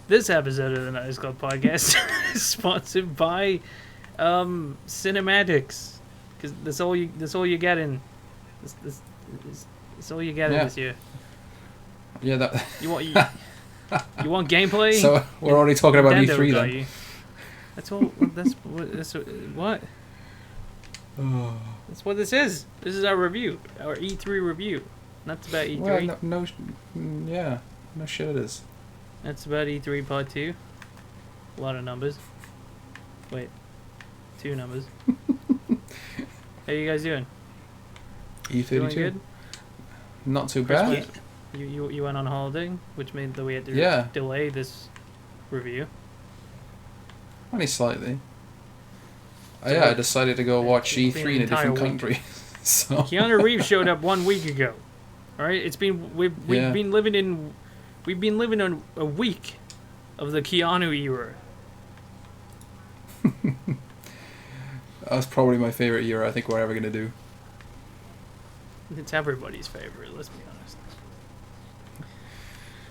This episode of the Nice Club Podcast is sponsored by Cinematics, because that's all you get in. That's all you get in this year. Yeah, that. You want gameplay? So we're already talking about Nintendo E3 got then. you. That's all. That's what. That's what this is. This is our review, our E3 review. That's about E3. Well, no shit it is. That's about E3 Part 2. A lot of numbers. Wait, 2 numbers. How you guys doing? E32. Doing good? Not too Kris bad. You went on holiday, which meant that we had to delay this review. Only slightly. I decided to go watch E3 in a different country. So Keanu Reeves showed up 1 week ago. All right, we've been living on a week of the Keanu era. That's probably my favorite year I think we're ever gonna do. It's everybody's favorite. Let's be honest.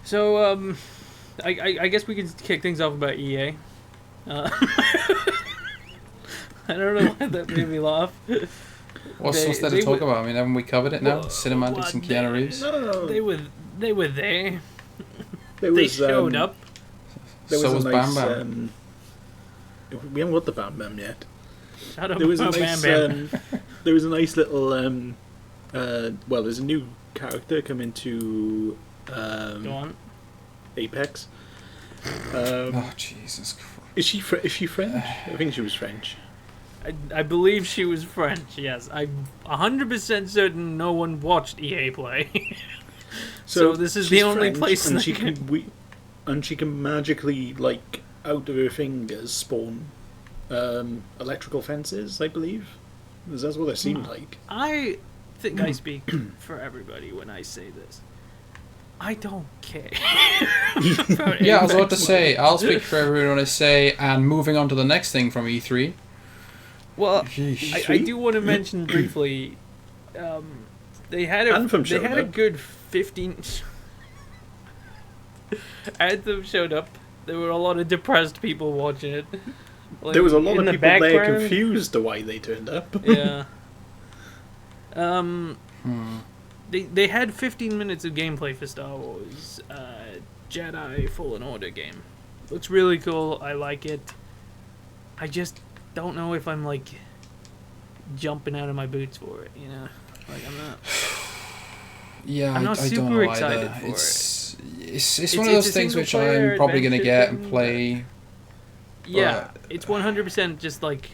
So I guess we could kick things off about EA. I don't know why that made me laugh. What's there to talk about? I mean, haven't we covered it now? Cinematics and Keanu Reeves? No. They were there. They showed up. There was a Bam nice, Bam. We haven't got the Bam Bam yet. Shut up. There was a Bam nice, Bam. there was a nice little. Well, there's a new character coming to Go on. Apex. Oh Jesus Christ! Is she French? I think she was French. I believe she was French. Yes, I'm 100% certain no one watched EA play. So this is the only French, place and that she can magically, like, out of her fingers spawn electrical fences, I believe. That's what it seemed like. I think I speak for everybody when I say this. I don't care. Yeah, I was about to say, I'll speak for everyone when I say, and moving on to the next thing from E3. Well, I do want to mention briefly, they had a good 15. Anthem showed up. There were a lot of depressed people watching it. Like, there was a lot of people there background. confused to why they turned up. Yeah. They had 15 minutes of gameplay for Star Wars Jedi Fallen Order game. Looks really cool. I like it. I just don't know if I'm like jumping out of my boots for it. You know, like I'm not. Yeah, I'm not I super don't know excited either. for It's one of those things which I'm probably going to get and play. Yeah, it's 100% just like,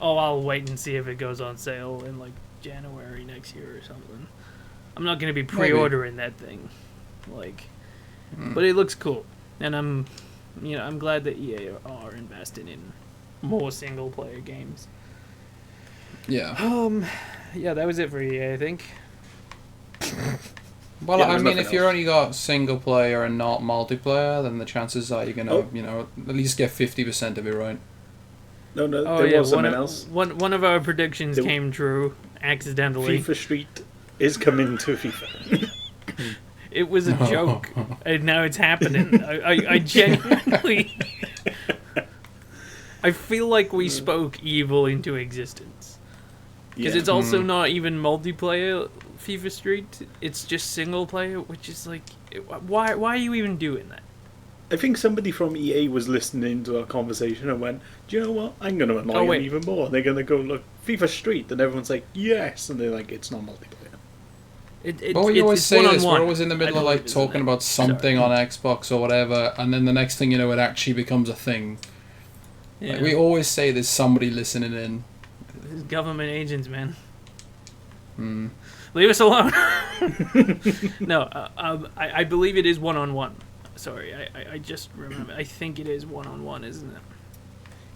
oh, I'll wait and see if it goes on sale in like January next year or something. I'm not going to be pre-ordering that thing, like, but it looks cool, and I'm glad that EA are investing in more single-player games. Yeah. Yeah, that was it for EA, I think. Well, Yeah, I mean, if else. you're only got single player and not multiplayer, then the chances are you're gonna, at least get 50% of it right. No, there was something else. One of our predictions came true accidentally. FIFA Street is coming to FIFA. It was a joke, and now it's happening. I genuinely, I feel like we spoke evil into existence, because it's also not even multiplayer FIFA Street. It's just single player, which is like, why are you even doing that? I think somebody from EA was listening to our conversation and went, do you know what? I'm going to annoy them even more. They're going to go, look, FIFA Street. And everyone's like, yes. And they're like, it's not multiplayer. But we always say this. We're always in the I middle of like talking about something on Xbox or whatever. And then the next thing you know, it actually becomes a thing. Yeah. Like, we always say there's somebody listening in. This is government agents, man. Leave us alone. No, I believe it is 1-on-1. Sorry, I just remember. I think it is 1-on-1, isn't it?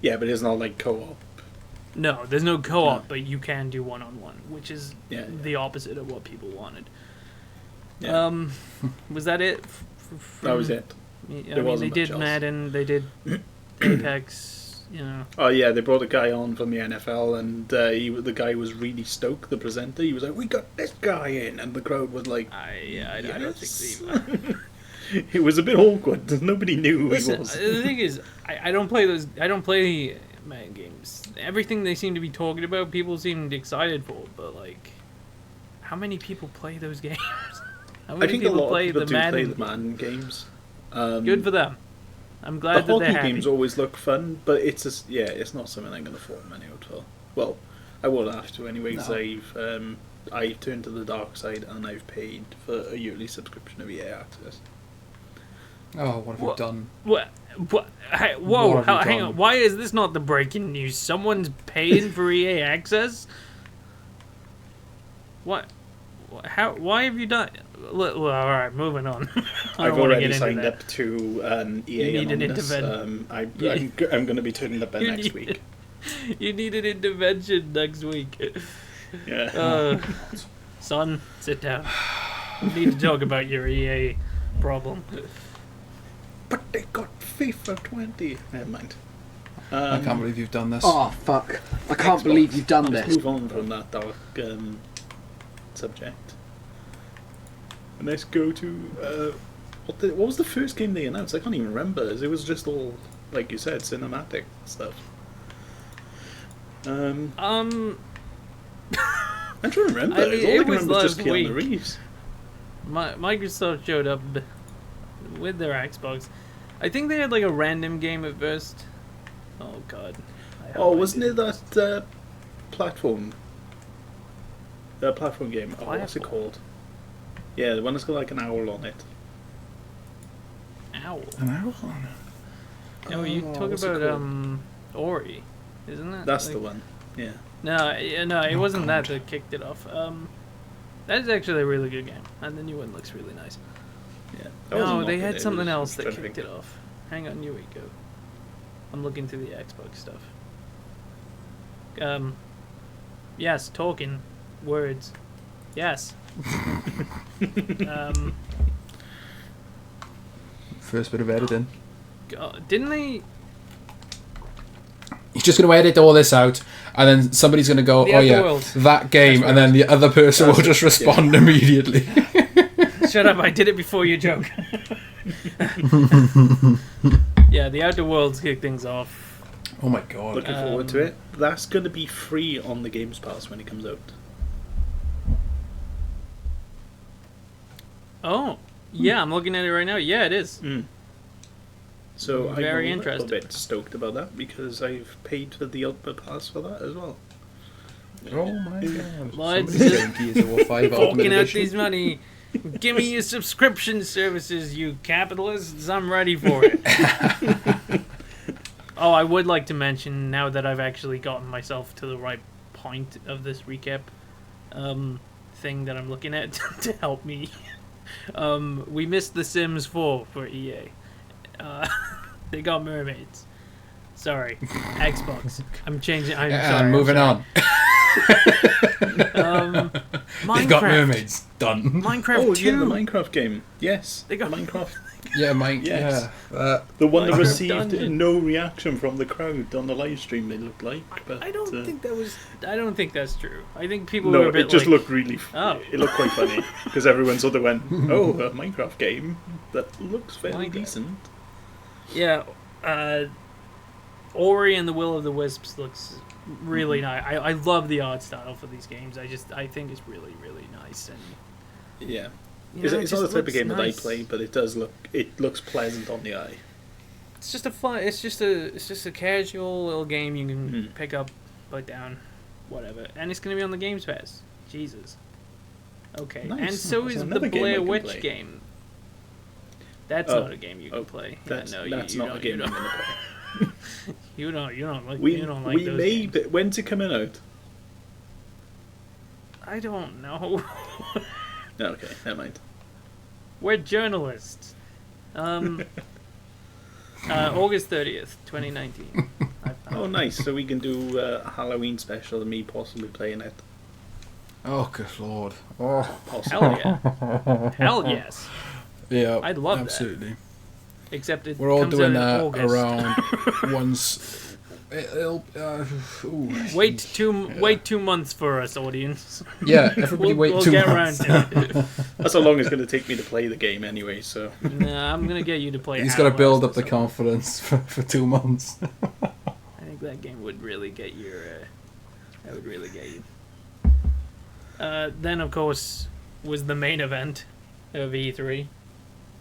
Yeah, but it's not like co-op. No, there's no co-op, but you can do 1-on-1, which is the opposite of what people wanted. Yeah. Was that it? That was it. I mean, they did Madden, they did Apex, you know. Oh yeah, they brought a guy on from the NFL, and the guy was really stoked. The presenter, he was like, "We got this guy in," and the crowd was like, I don't think so either. It was a bit awkward. Nobody knew who he was. The thing is, I don't play those. I don't play man games. Everything they seem to be talking about, people seem excited for. But like, how many people play those games? How many I think a lot of people do play the man games. Good for them. I'm glad the that they're hockey happy. games always look fun, but it's just, it's not something I'm going to form any out for. Well, I will have to anyway, because I've turned to the dark side and I've paid for a yearly subscription of EA Access. Oh, what have you done? What? Hey, whoa! Hang on. Why is this not the breaking news? Someone's paying for EA Access. What? How? Why have you done? Well, all right, moving on. I've already signed up to EA You need an Anonymous. intervention. I'm going to be turning up there next week. You need an intervention next week. Yeah. Son, sit down. We need to talk about your EA problem. But they got FIFA 20. Never mind. I can't believe you've done this. Oh, fuck. I can't believe you've done Let's this. move on from that dark subject. And let's go to... what was the first game they announced? I can't even remember. It was just all, like you said, cinematic stuff. I'm trying to remember. All I can remember was just Keanu Reeves. Microsoft showed up with their Xbox. I think they had like a random game at first. Oh god. Wasn't it that platform? The platform game. Oh, what's it called? Yeah, the one that's got like an owl on it. Owl? An owl on it? No, you talk about Ori, isn't it? That's the one. Yeah. No, it wasn't that kicked it off. That's actually a really good game, and the new one looks really nice. Yeah. No, they had something else that kicked it off. Hang on, here we go. I'm looking through the Xbox stuff. Yes, talking words. Yes. First bit of editing. Didn't they? He's just going to edit all this out, and then somebody's going to go, The oh Outer yeah, Worlds. that game, and then the other person will just respond immediately. Shut up! I did it before you joke. Yeah, the Outer Worlds kick things off. Oh my god. Looking forward to it. That's going to be free on the Games Pass when it comes out. Oh, yeah, I'm looking at it right now. Yeah, it is. So I'm a interested. little bit stoked about that because I've paid for the Ultimate Pass for that as well. Oh my god. Let's Somebody's just playing Gears of War 5 Ultimate forking out Edition. these money. Give me your subscription services, you capitalists. I'm ready for it. Oh, I would like to mention, now that I've actually gotten myself to the right point of this recap thing that I'm looking at to help me. We missed The Sims 4 for EA. They got mermaids. Sorry, Xbox. I'm changing. I'm sorry. And moving on. They've got Minecraft. mermaids. Done. Minecraft 2. Yeah, the Minecraft game. Yes, They got Minecraft. Yeah, Yes. yeah. The one that Minecraft received Dungeon. no reaction from the crowd on the live stream. They looked like. But, I don't think that was. I don't think that's true. I think people No, were a bit it just like, looked really. Oh. It looked quite funny because everyone sort of went, "Oh, a Minecraft game that looks fairly Minecraft. decent." Yeah, Ori and the Will of the Wisps looks really nice. I love the art style for these games. I think it's really really nice and Yeah, you it's know, it not the just type of looks game that I nice. play, but it does look. It looks pleasant on the eye. It's just a fun. It's just a casual little game you can pick up, put down, whatever, and it's gonna be on the Games Pass. Jesus. Okay, Nice. and so That's is the another game I Blair can Witch play. game. That's Oh. not a game you can play. That's, yeah, no, that's you not don't, a game you I'm don't, gonna play. you don't like. We you don't like those may. games. When's it coming out? I don't know. No, okay, never mind. We're journalists. August 30th, 2019. Oh, nice. So we can do a Halloween special of me possibly playing it. Oh, good lord. Oh. Possibly. Hell yeah. Hell yes. Yeah, I'd love that. absolutely. Except it We're all comes doing out in that August. around once It'll. Wait 2 months for us, audience. Yeah, everybody wait we'll 2 get months. around to it. That's how long it's going to take me to play the game anyway. So Nah, I'm gonna get you to play. He's got to build up Outlast the or something. confidence for 2 months. I think that game would really get your. That would really get you. Then of course was the main event of E3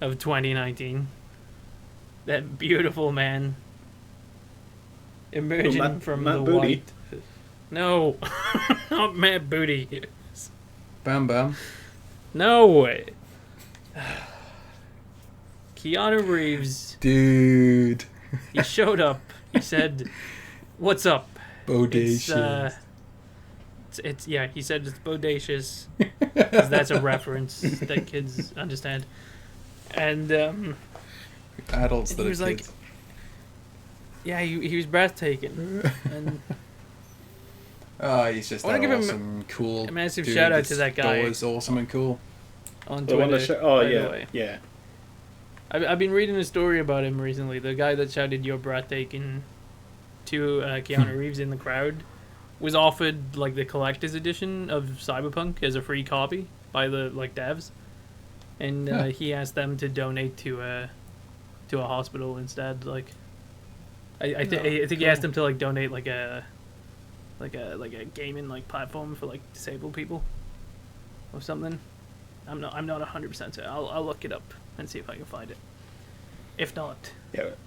of 2019. That beautiful man emerging from Matt the Booty. white. No, not Matt Booty. Bam Bam. No. Keanu Reeves. Dude. He showed up. He said, "What's up?" Bodacious. It's yeah. He said it's bodacious. 'Cause that's a reference that kids understand. And Adults that he are was like, kids. yeah, he was breathtaking. And He's just I wanna that give him awesome, cool. a massive dude shout out that's to that guy. Always awesome and cool. on the one Twitter. that oh by the yeah, way. yeah. I've been reading a story about him recently. The guy that shouted "You're breathtaking" to Keanu Reeves in the crowd was offered like the collector's edition of Cyberpunk as a free copy by the devs, and he asked them to donate to a hospital instead. Like, I think he asked them to donate like a gaming platform for disabled people or something. I'm not 100% certain. I'll look it up and see if I can find it. If not, Yeah, it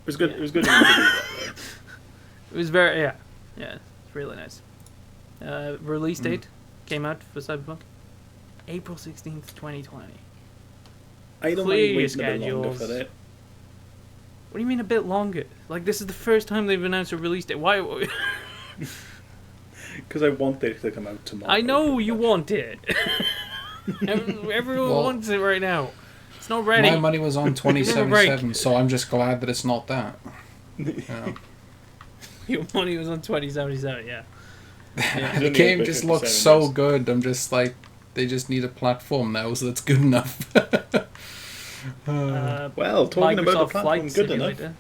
was good. Yeah. It was good. Of him to do that, though. it was very yeah, it's really nice. Release date came out for Cyberpunk, April 16th, 2020. I don't Clear mind your waiting a bit longer schedules. for that. What do you mean a bit longer? This is the first time they've announced a release date. Why? Because I want it to come out tomorrow. I know pretty you much. want it. Everyone Well, wants it right now. It's not ready. My money was on Give him a 2077, so I'm just glad that it's not that. Yeah. Your money was on 2077. Yeah. Yeah. The game just looks so good. I'm just like, they just need a platform now, so that's good enough. Well, talking about the Microsoft platform, Flight good enough. Simulator.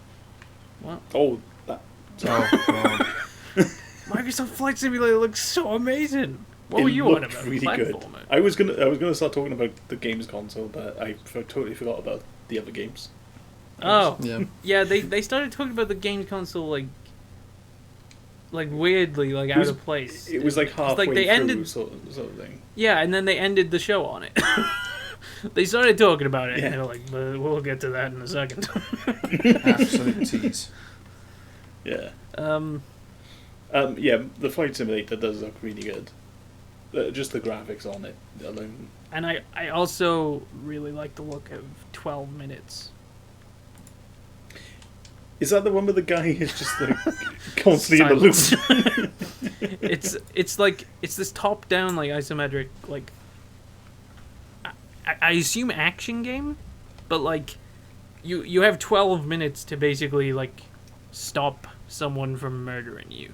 What? Oh, that. Oh, God. Microsoft Flight Simulator looks so amazing. What It were you on looked about? really good. Platformer? I was gonna start talking about the games console, but I totally forgot about the other games. Oh, Yeah. yeah. They started talking about the game console weirdly out of place. It was like It's halfway they through, ended. sort of thing. Yeah, and then they ended the show on it. They started talking about it, Yeah. and they were like, "But we'll get to that in a second." Absolute tease. Yeah. um, Yeah, the Flight Simulator does look really good. Just the graphics on it alone. and I also really like the look of 12 minutes. Is that the one where the guy is just constantly in the loop? Silence. it's this top down isometric I assume action game, but you have 12 minutes to basically stop someone from murdering you,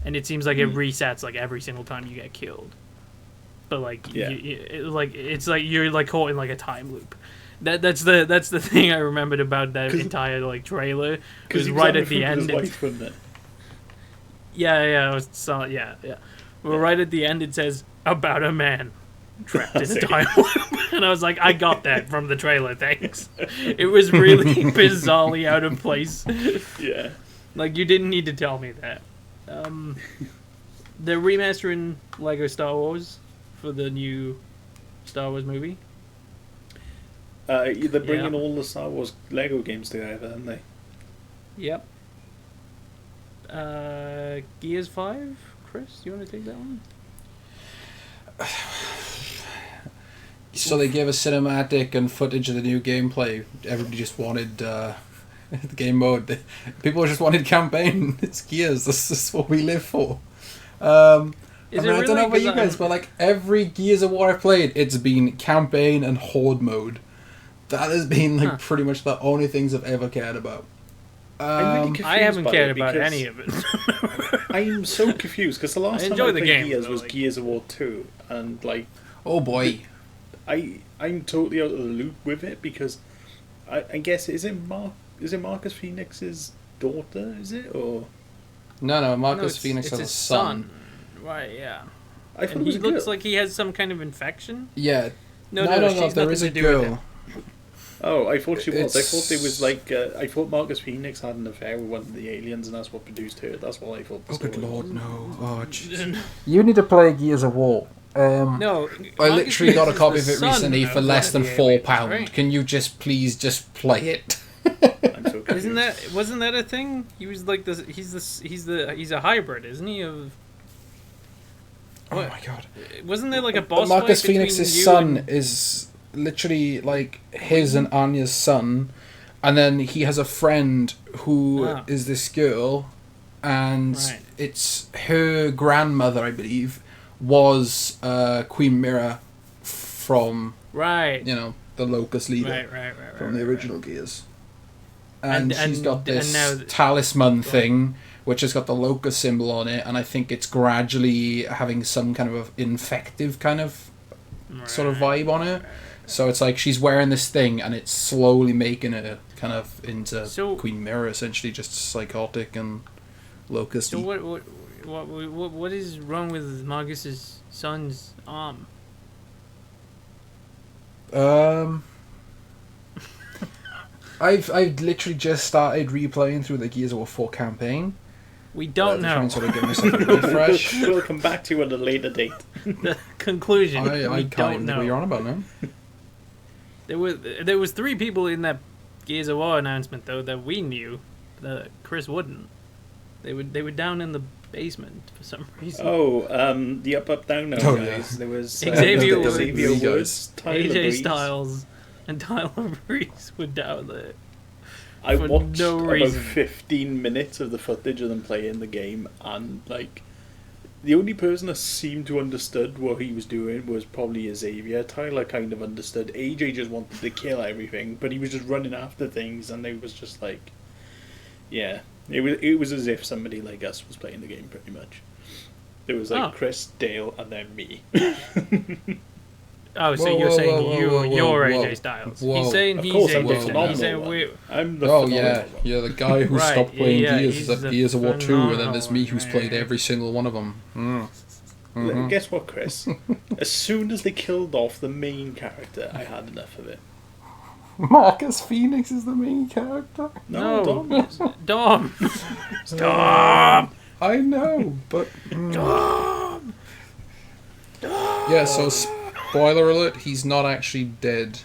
and it seems like it resets every single time you get killed. But Yeah. it's you're caught in a time loop. That's the thing I remembered about that entire trailer. Because right at the end, yeah. Well, right at the end it says about a man trapped in a time loop, and I was like, I got that from the trailer. Thanks. It was really bizarrely out of place. Yeah. You didn't need to tell me that. They're remastering Lego Star Wars for the new Star Wars movie. They're bringing Yeah. all the Star Wars Lego games together, aren't they? Yep. Gears 5? Chris, you want to take that one? So they gave us cinematic and footage of the new gameplay. Everybody just wanted the game mode. People just wanted campaign. It's Gears. This is what we live for. I don't know about you guys, but every Gears of War I've played, it's been campaign and horde mode. That has been pretty much the only things I've ever cared about. I haven't cared about any of it. I'm so confused because the last time I played Gears was Gears of War 2, and oh boy, I'm totally out of the loop with it because I guess is it Marcus Phoenix's daughter, is it? Or No, Marcus it's Phoenix has a his son. Right, yeah. I thought And it was he a looks girl. like he has some kind of infection. Yeah. No, no, she's there nothing is a to do with him. girl. Oh, I thought she was. I It's- thought it was like. I thought Marcus Phoenix had an affair with one of the aliens, and that's what produced her. That's what I thought. The Oh, good story lord, was. no. Oh, jeez. You need to play Gears of War. No, I literally got a copy of it son recently of for less one than of the aliens, £4. right? Can you just please just play it? I'm so confused. Wasn't that a thing? He was like this. He's a hybrid, isn't he? Of Oh what? my god. Wasn't there like a boss Marcus fight between Phoenix's you son and- is literally like his and Anya's son, and then he has a friend who is this girl, and Right. it's her grandmother, I believe, was Queen Mira from Right. the Locust Leader Right. from the original Gears. And she's got and this now talisman thing, which has got the locust symbol on it, and I think it's gradually having some kind of infective kind of sort of vibe on it. So it's like she's wearing this thing, and it's slowly making her kind of into Queen Mira, essentially, just psychotic and locusty. So what is wrong with Marcus's son's arm? I've literally just started replaying through the Gears of War 4 campaign. We don't To try know. and sort of give myself a refresh. We'll come back to you at a later date. The conclusion. I we can't don't even know. know what you're on about now. There was 3 people in that Gears of War announcement though that we knew that Kris wouldn't. They were down in the basement for some reason. Oh, the up down guys. yeah. There was Xavier Xavier Woods. Woods, Tyler AJ Breeze. Styles and Tyler Breeze were down there. I for watched no about reason. 15 minutes of the footage of them playing the game, and like the only person that seemed to understood what he was doing was probably Xavier. Tyler kind of understood. AJ just wanted to kill everything, but he was just running after things, and it was just like, yeah, it was as if somebody like us was playing the game pretty much. It was like Kris, Dale, and then me. Oh, so Whoa, you're whoa, saying whoa, whoa, you're whoa. AJ Styles. Whoa. He's saying Of he's course, I'm the AJ. He's phenomenal saying one. we're I'm the Oh phenomenal yeah, one. you're the guy who Right, stopped playing yeah, Gears he's at the Gears of War 2, and then there's me phenomenal who's one, played right. every single one of them. Mm. Guess what, Kris? As soon as they killed off the main character, I had enough of it. Marcus Phoenix is the main character. No, No. Dom is. Dom. Dom. I know, but Dom. yeah. So spoiler alert: he's not actually dead,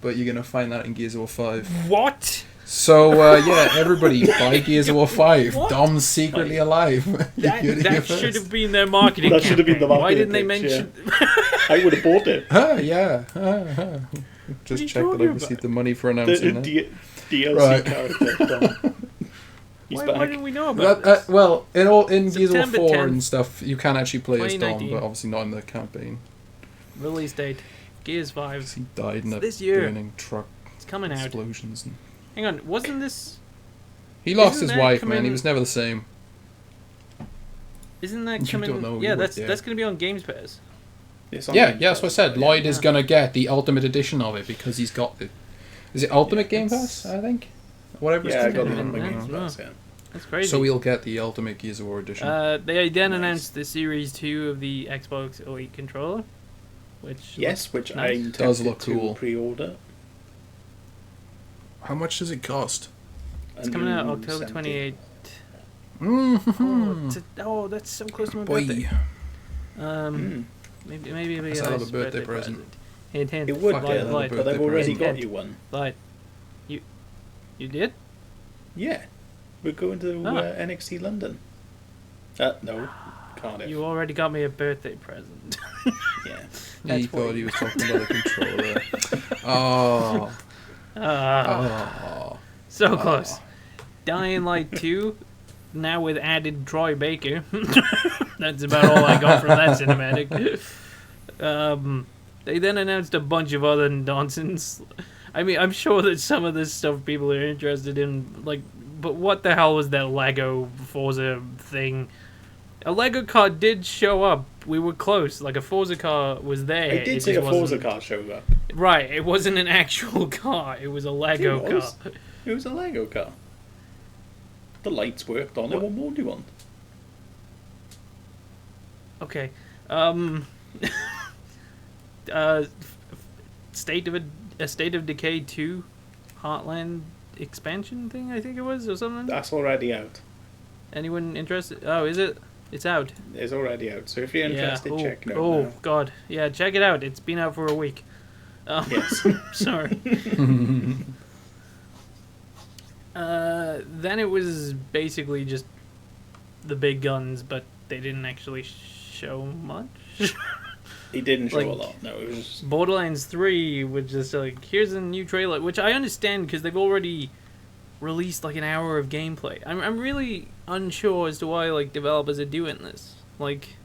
but you're gonna find that in Gears of War 5. What? So yeah, everybody buy Gears of War 5. What? Dom's secretly alive. That should have been their marketing. That should have been the campaign. Why marketing didn't they pitch, mention? I would have bought it. Yeah. Just you check that talking I've received about? the money for The announcing it. DLC Right. character, Dom. He's Why back. didn't we know about That, this? well, in Gears of War September 4 10th, and stuff, you can actually play as Dom, 2019. but obviously not in the campaign. Release date: Gears 5. He died in a This year. burning truck It's coming out. explosions. And Hang on, wasn't this? he lost Isn't his that wife, coming- man. He was never the same. Isn't that You coming? don't know, yeah, you that's would, yeah. that's gonna be on Games Pass. It's on Yeah, Game that's what I Pass, said. yeah. Lloyd is Yeah. gonna get the ultimate edition of it because he's got the. Is it Ultimate Game Pass? I think. Whatever. Yeah, I it's got called. it on my Yeah. Game Pass, yeah. That's crazy. So we'll get the Ultimate Gears of War edition. They then Nice. announced the Series 2 of the Xbox Elite controller, which Yes, which nice. I'm Does tempted look cool. to pre-order. How much does it cost? it's coming out October 170. 28th. Mm-hmm. Oh, that's so close to my Boy, birthday. Mm. Maybe it'll be That's a another nice birthday present. Hint, hint. It would Fuck be, yeah, light, another light, but I've birthday already present. got you one. light. You did? Yeah. We're going to Ah. NXT London. No. Cardiff. You already got me a birthday present. Yeah. He That's thought what- he was talking about a controller. Oh. Oh. So close. Dying Light 2, now with added Troy Baker. That's about all I got from that cinematic. They then announced a bunch of other nonsense. I mean, I'm sure that some of this stuff people are interested in, like, but what the hell was that Lego Forza thing? A Lego car did show up. We were close. Like, a Forza car was there. I It did just see a Forza wasn't- car show up. Right, it wasn't an actual car. It was a Lego It was. car. It was a Lego car. The lights worked on it. What more do you want? Okay. State of Decay 2 Heartland expansion thing, I think it was, or something. That's already out. Anyone interested? Oh, is it? It's out. It's already out. So if you're interested, check it out. Oh now. God, yeah, check it out. It's been out for a week. Yes. Sorry. Then it was basically just the big guns, but they didn't actually show much. He didn't show Like, a lot. No, it was. Borderlands 3 was just like, here's a new trailer, which I understand because they've already released like an hour of gameplay. I'm really unsure as to why like developers are doing this. Like,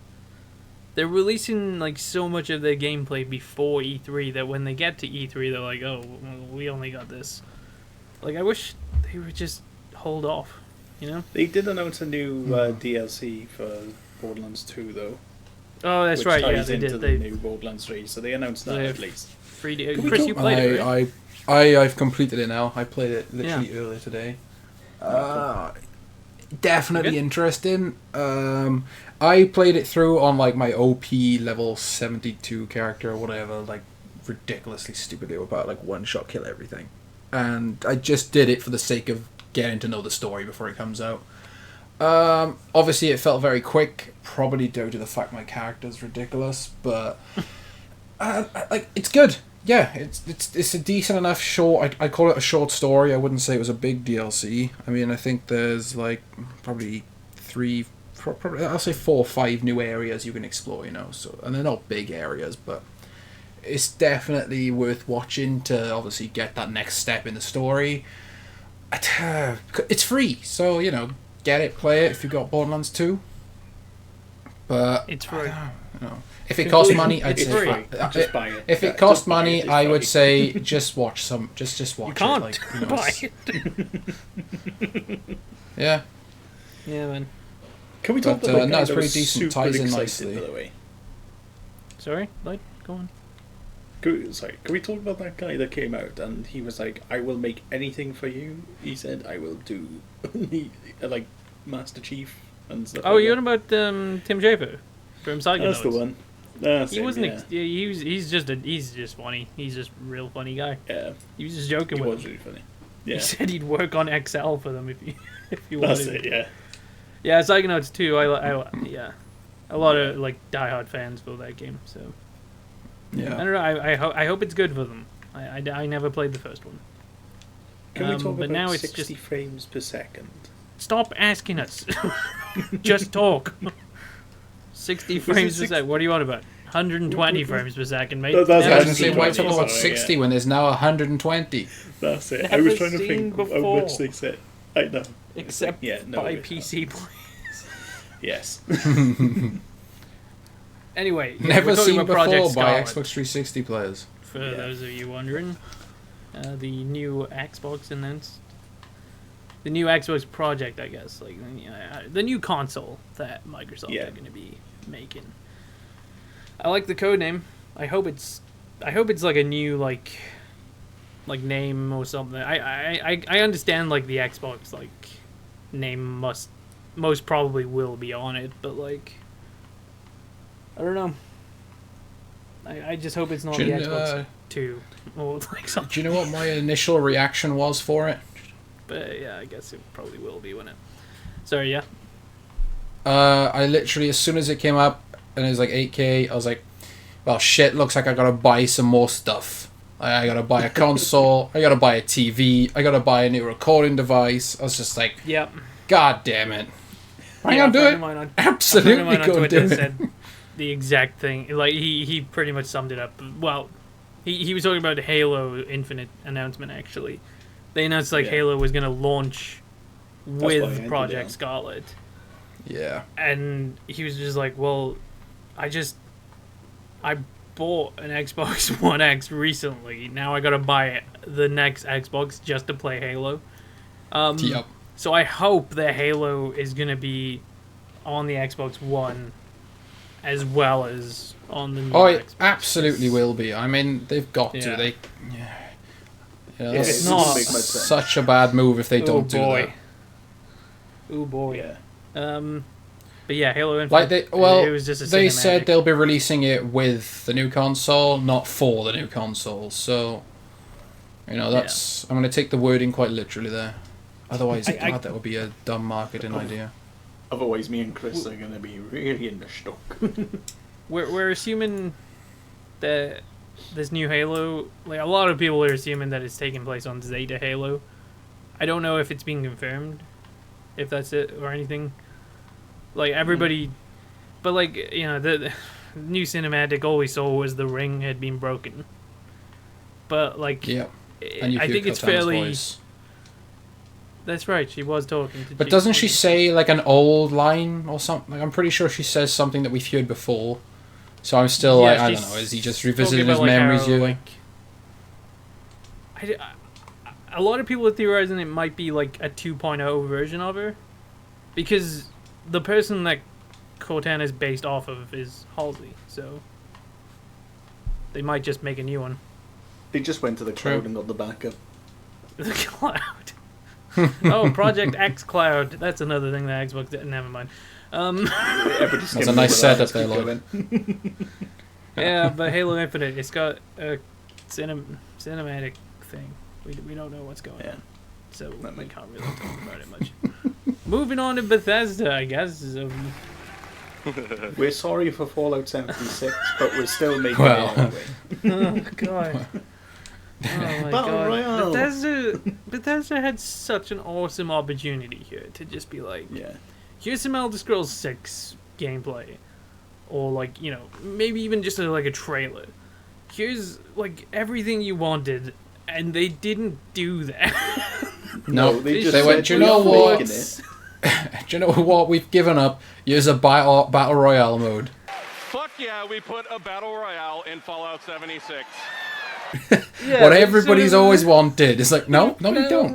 they're releasing like so much of their gameplay before E3 that when they get to E3 they're like, oh, well, we only got this. Like, I wish they would just hold off, you know? They did announce a new DLC for Borderlands 2 though. Oh, that's which right. Yeah, ties they into did. the They new Borderlands 3, so they announced that at least. Chris, you played it, right? I've completed it now. I played it literally earlier today. Definitely interesting. I played it through on like my OP level 72 character or whatever, like ridiculously stupidly about like one shot kill everything. And I just did it for the sake of getting to know the story before it comes out. Obviously it felt very quick, probably due to the fact my character's ridiculous, but like it's good. Yeah, it's a decent enough short. I call it a short story. I wouldn't say it was a big DLC. I mean, I think there's like probably I'll say 4 or 5 new areas you can explore. You know, so and they're not big areas, but it's definitely worth watching to obviously get that next step in the story. It's free, so you know, get it, play it if you've got Borderlands 2. But it's free. If it costs money, I'd it's say free. Just buy it. If it costs money, I would say just watch some. Just watch you can't it. Like, you know, buy it. Yeah. Yeah, man. Can we talk But, about that no, guy it's that pretty was decent. super Ties in excited, nicely. by the way? Sorry, Light, go on. Can we talk about that guy that came out and he was like, I will make anything for you? He said, I will do, like, Master Chief and stuff Oh, like you're that. on about Tim Schafer from Psychonauts. That's the one. That's He him, wasn't. yeah. He's just funny. He's just a real funny guy. Yeah, He was just joking he with was them. really funny. He Yeah, said he'd work on XL for them if you wanted. that's it, yeah. Yeah, Psychonauts 2. Yeah, a lot of like diehard fans for that game. So I Yeah. don't know. I hope it's good for them. I never played the first one. Can we talk but about now it's 60 frames per second? Stop asking us. Just talk. 60 frames per second. What do you want about? 120 frames per second, mate. That's I Never was actually say, seen why funny, talk before. about sorry, 60 yeah. when there's now 120? That's it. I Never was trying to seen think how before. much they said. I know. Except Yeah, no, by it- PC players. Yes. Anyway, yeah, Never we're talking seen about Project before by Scarlet, Xbox 360 players. for Yeah. those of you wondering. The new Xbox announced. The new Xbox project, I guess, like the new console that Microsoft Yeah. are going to be making. I like the code name. I hope it's like a new like name or something. I understand like the Xbox like name most probably will be on it, but like I don't know. I just hope it's not Do the you, Xbox 2 or like something. do you know what my initial reaction was for it? But yeah, I guess it probably will be when it. Sorry, yeah. I literally, as soon as it came up and it was like 8K, I was like, well, shit, looks like I gotta buy some more stuff. I gotta buy a console, I gotta buy a TV, I gotta buy a new recording device. I was just like, Yep. God damn it. I'm Yeah, gonna do a friend it. of mine on- Absolutely a friend of mine on gonna Twitter do it. said the exact thing. Like he pretty much summed it up. Well, he was talking about the Halo Infinite announcement. Actually, they announced like Yeah. Halo was gonna launch why I with ended Project it. Scarlet, Yeah. and he was just like, "Well, I bought an Xbox One X recently. Now I gotta buy the next Xbox just to play Halo." Yep. So I hope that Halo is gonna be on the Xbox One as well as on the new Oh, it Xbox. absolutely will be. I mean, they've got Yeah. to. They, Yeah, that's it's not- make my sense. such a bad move if they Oh don't do boy. that. Oh boy. Yeah. But yeah, Halo Infinite. Like it was just a they cinematic. said they'll be releasing it with the new console, not for the new console. So, that's I'm going to take the wording quite literally there. Otherwise, God, that would be a dumb marketing idea. Otherwise, me and Kris are going to be really in the stock. We're assuming that this new Halo, like a lot of people are assuming that it's taking place on Zeta Halo. I don't know if it's being confirmed, if that's it or anything. Like everybody, but like the new cinematic all we saw was the ring had been broken. But like, Yeah, and I think it's Cortana's fairly. voice. That's right. She was talking to. But doesn't she say like an old line or something? Like, I'm pretty sure she says something that we've heard before. So I'm still I don't know. Is he just revisiting his memories? A lot of people are theorizing it might be like a 2.0 version of her, because the person that Cortana is based off of is Halsey, so they might just make a new one. They just went to the cloud and got the backup. The cloud. Oh, Project X Cloud. That's another thing that Xbox did. Never mind. That's a nice setup there, Lloyd. Yeah, but Halo Infinite, it's got a cinematic thing. We don't know what's going on, so we can't really talk about it much. Moving on to Bethesda, I guess. We're sorry for Fallout 76, but we're still making it anyway. Oh god. Oh my god. Royale. Bethesda had such an awesome opportunity here to just be like, here's some Elder Scrolls 6 gameplay, or like maybe even just a trailer. Here's like everything you wanted, and they didn't do that. No, they went. Do you know what? Do you know what? We've given up. Here's a battle royale mode. Fuck yeah, we put a battle royale in Fallout 76. What everybody's always wanted. It's like, no, we don't.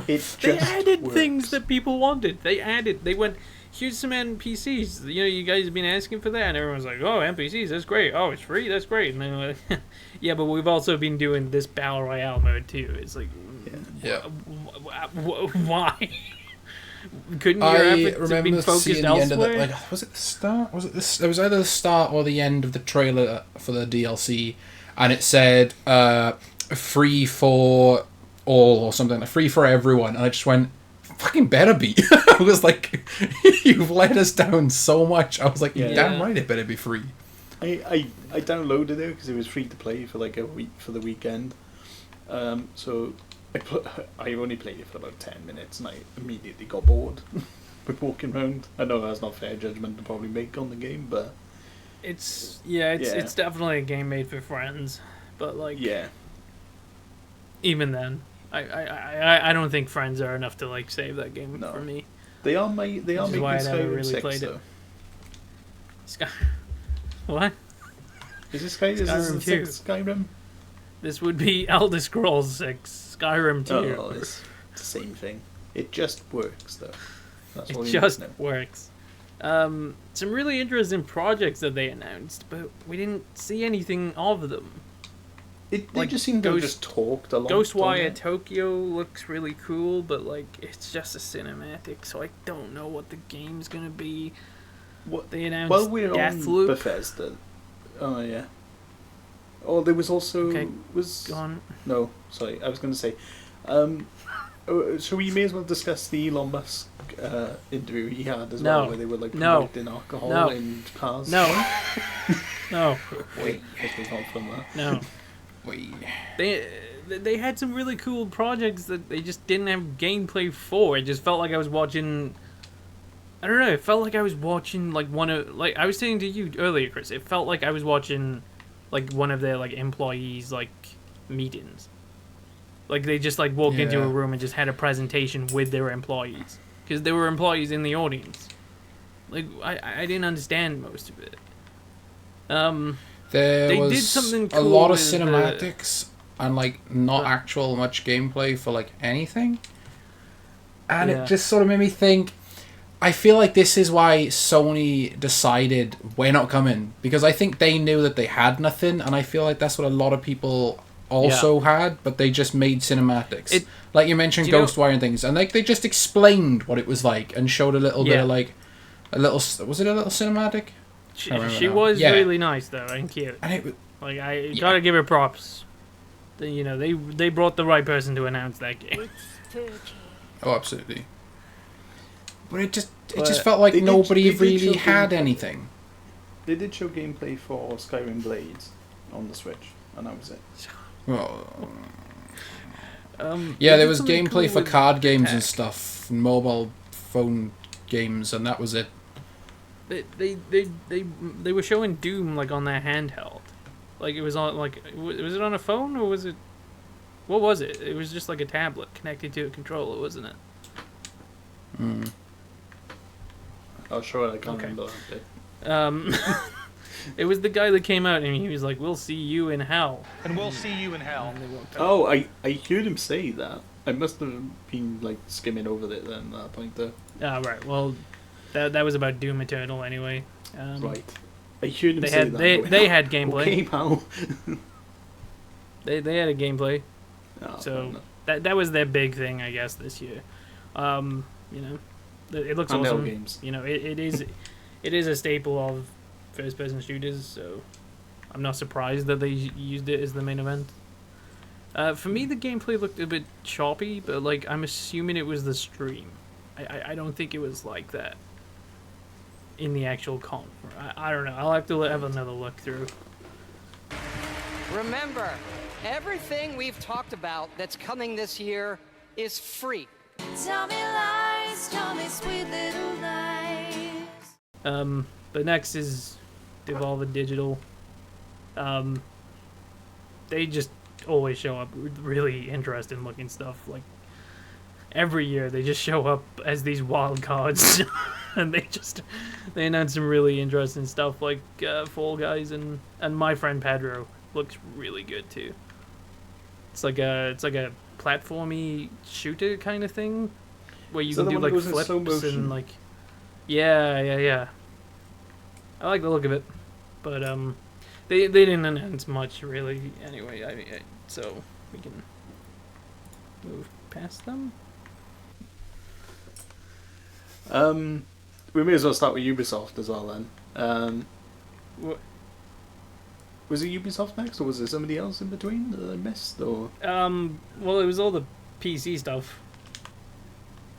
They added things that people wanted. They went, here's some NPCs. You guys have been asking for that, and everyone's like, oh, NPCs, that's great. Oh, it's free, that's great. And then like, yeah, but we've also been doing this battle royale mode too. It's like, why? Couldn't your efforts have been focused elsewhere? Was it the start? It was either the start or the end of the trailer for the DLC, and it said free for all or something, free for everyone, and I just went, fucking better be. I was like, you've let us down so much. I was like, damn right, it better be free. I downloaded it because it was free to play for like a week for the weekend. So I only played it for about 10 minutes and I immediately got bored with walking around. I know that's not fair judgment to probably make on the game, but it's definitely a game made for friends. But like, even then, I don't think friends are enough to like save that game for me. They are making Skyrim 6 though. What? Is this Skyrim? This would be Elder Scrolls 6. Skyrim 2. Oh, it's the same thing. It just works, though. That's it just works. Some really interesting projects that they announced, but we didn't see anything of them. They just seem to have just talked a lot. Ghostwire Tokyo looks really cool, but like it's just a cinematic, so I don't know what the game's gonna be. What they announced? Well, we're Deathloop. On Bethesda. Oh yeah. Oh, there was also gone. No, sorry, I was going to say. So we may as well discuss the Elon Musk interview he had as well, where they were like promoting alcohol in cars. No. Wait, this was not from that. No. Wait. They had some really cool projects that they just didn't have gameplay for. It just felt like I was watching. I don't know. It felt like I was watching like I was saying to you earlier, Kris. It felt like I was watching like one of their like employees like meetings. Like they just like walked into a room and just had a presentation with their employees because there were employees in the audience. Like I didn't understand most of it. They did something cool a lot of cinematics and like not actual much gameplay for like anything, and it just sort of made me think. I feel like this is why Sony decided we're not coming, because I think they knew that they had nothing, and I feel like that's what a lot of people also had, but they just made cinematics. Like you mentioned, Do you know- Ghostwire and things, and like they just explained what it was like and showed a little bit of like was it a little cinematic? She was really nice though and cute. And it was, Like I gotta give her props. They brought the right person to announce that game. oh, absolutely. But it just felt like nobody really had anything. They did show gameplay for Skyrim Blades on the Switch, and that was it. Well, there was gameplay for card games and stuff, and mobile phone games, and that was it. They were showing Doom like on their handheld, like it was on was it on a phone or was it? What was it? It was just like a tablet connected to a controller, wasn't it? Mm. Oh, sure, I can't remember that. It was the guy that came out and he was like, "We'll see you in hell." And we'll see you in hell. And they walked out. Oh, I heard him say that. I must have been like skimming over it then at that point though. Ah, right. Well, that was about Doom Eternal anyway. Right. I heard him say that. They had gameplay. Okay, pal. They had a gameplay. Oh, So that was their big thing, I guess, this year. It looks Handheld awesome. games. It is a staple of first-person shooters, so I'm not surprised that they used it as the main event. For me, the gameplay looked a bit choppy, but like I'm assuming it was the stream. I don't think it was like that in the actual comp. I don't know. I'll have to have another look through. Remember, everything we've talked about that's coming this year is free. Tell me lies, tell me sweet little lies. But next is Devolver Digital. They just always show up with really interesting looking stuff. Like every year, they just show up as these wild cards, and they announce some really interesting stuff like Fall Guys and My Friend Pedro looks really good too. It's like a platformy shooter kind of thing where you can do like flips and like yeah. I like the look of it, but they didn't announce much really anyway. So we can move past them. We may as well start with Ubisoft as well then. What? Was it Ubisoft next, or was there somebody else in between that I missed? Or well, it was all the PC stuff.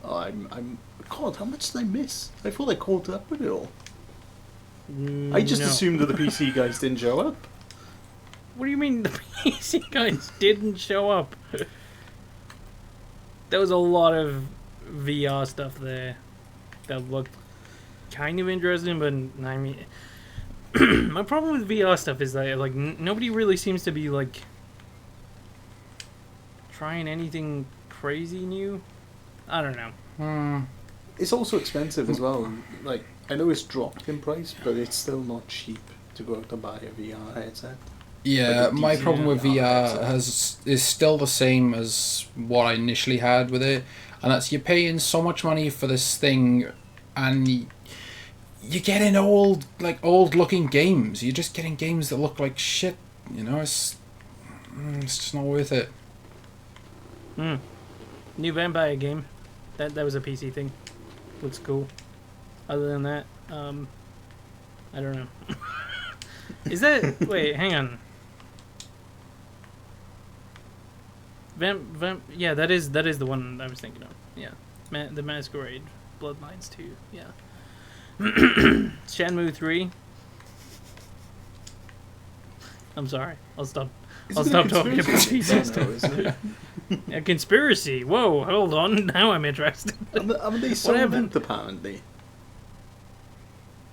oh, I'm God, how much did I miss? I thought I caught up with it all. I just No. assumed that the PC guys didn't show up. What do you mean the PC guys didn't show up? There was a lot of VR stuff there that looked kind of interesting, but I mean, my problem with VR stuff is that like nobody really seems to be like trying anything crazy new. I don't know. It's also expensive as well. Like I know it's dropped in price, but it's still not cheap to go out and buy a VR headset. Yeah, Like a my decent problem with VR VR is still the same as what I initially had with it, and that's you're paying so much money for this thing, and you're getting old looking games. You're just getting games that look like shit. You know, it's just not worth it. New vampire game. That was a PC thing. Looks cool. Other than that, I don't know. Is that wait? Hang on. Yeah, that is the one I was thinking of. Yeah, the Masquerade, Bloodlines 2. Yeah. Shenmue 3. I'm sorry. I'll stop talking about PC stuff. A conspiracy. Whoa, hold on. Now I'm interested. Haven't they sold out apparently?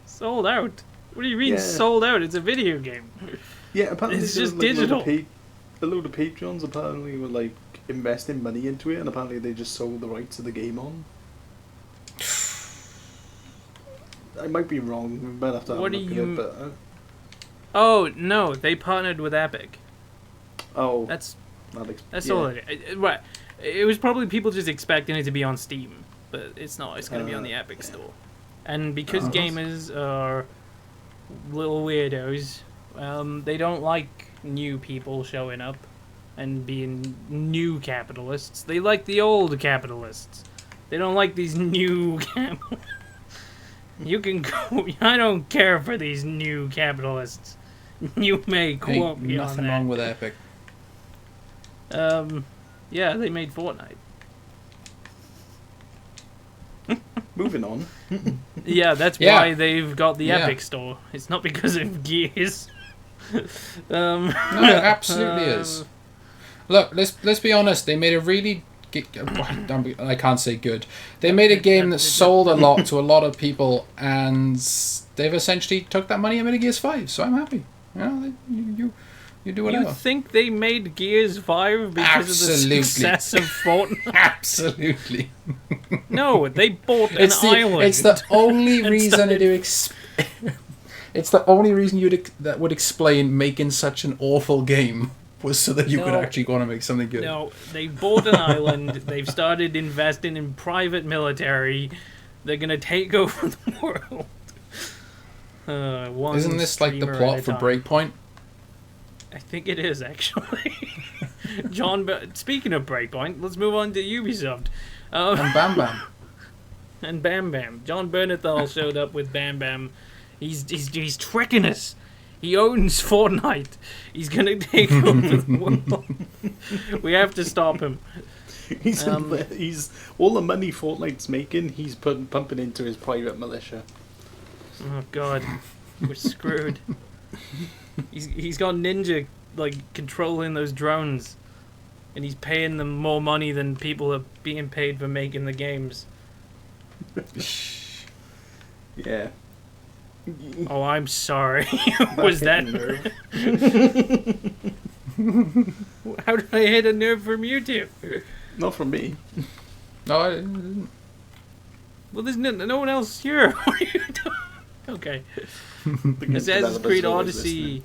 Sold out. What do you mean Yeah. sold out? It's a video game. Yeah, apparently It's there was, just like, digital. A load of Patreons apparently were like investing money into it, and apparently they just sold the rights to the game on. I might be wrong. We might have to have What a do look at you- it, but Oh no, they partnered with Epic. oh, That's that's all it. Right. It was probably people just expecting it to be on Steam, but it's not. It's going to be on the Epic store. And because gamers are little weirdos, they don't like new people showing up. and being new capitalists. They like the old capitalists. They don't like these new capitalists. You can go. I don't care for these new capitalists. You may quote me on that. Nothing wrong with Epic. Yeah, they made Fortnite. Moving on. Yeah, that's Yeah. why they've got the Yeah. Epic Store. It's not because of Gears. No, it absolutely is. Look, let's be honest. They made a really. I can't say good. They made a game that sold a lot to a lot of people, and they've essentially took that money and made a Gears 5. So I'm happy. You do whatever. You think they made Gears 5 because of the success of Fortnite? Absolutely. No, they bought an island. It's the only and reason started- it's the only reason that would explain making such an awful game was so that you could No. actually go on and make something good. No, they bought an island. They've started investing in private military. They're gonna take over the world. One Isn't this like the streamer plot at a for time. Breakpoint? I think it is actually. Speaking of Breakpoint, let's move on to Ubisoft. And Bam Bam. And Bam Bam. John Bernthal showed up with Bam Bam. He's tricking us. He owns Fortnite. He's gonna take over the world. We have to stop him. He's all the money Fortnite's making. He's pumping into his private militia. Oh God, we're screwed. He's got Ninja like controlling those drones, and he's paying them more money than people are being paid for making the games. Yeah. Oh, I'm sorry. Was that? How did I hit a nerve from you two? Not from me. No, I didn't. Well, there's no one else here. What are you doing? Okay. The Assassin's developers Creed are always Odyssey. listening.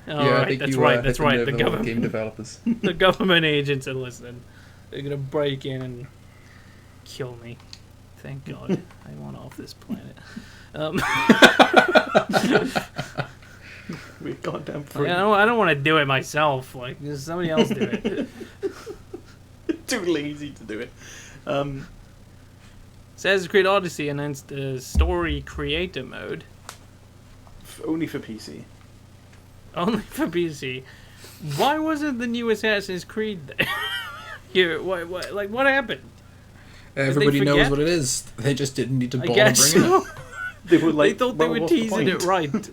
Oh, I right, think that's you, right. hit That's the right. nerve The of all government, game developers. the government agents are listening. They're gonna break in and kill me. Thank God, I want off this planet. We're goddamn free. I don't want to do it myself. Like, just somebody else do it. Too lazy to do it. Assassin's Creed Odyssey announced a story creator mode. Only for PC. Only for PC. Why wasn't the new Assassin's Creed there? Here, what happened? Everybody knows forget? what it is. They just didn't need to I bother guess bringing so. it. They were like, They thought they well, were what's the teasing it point? right.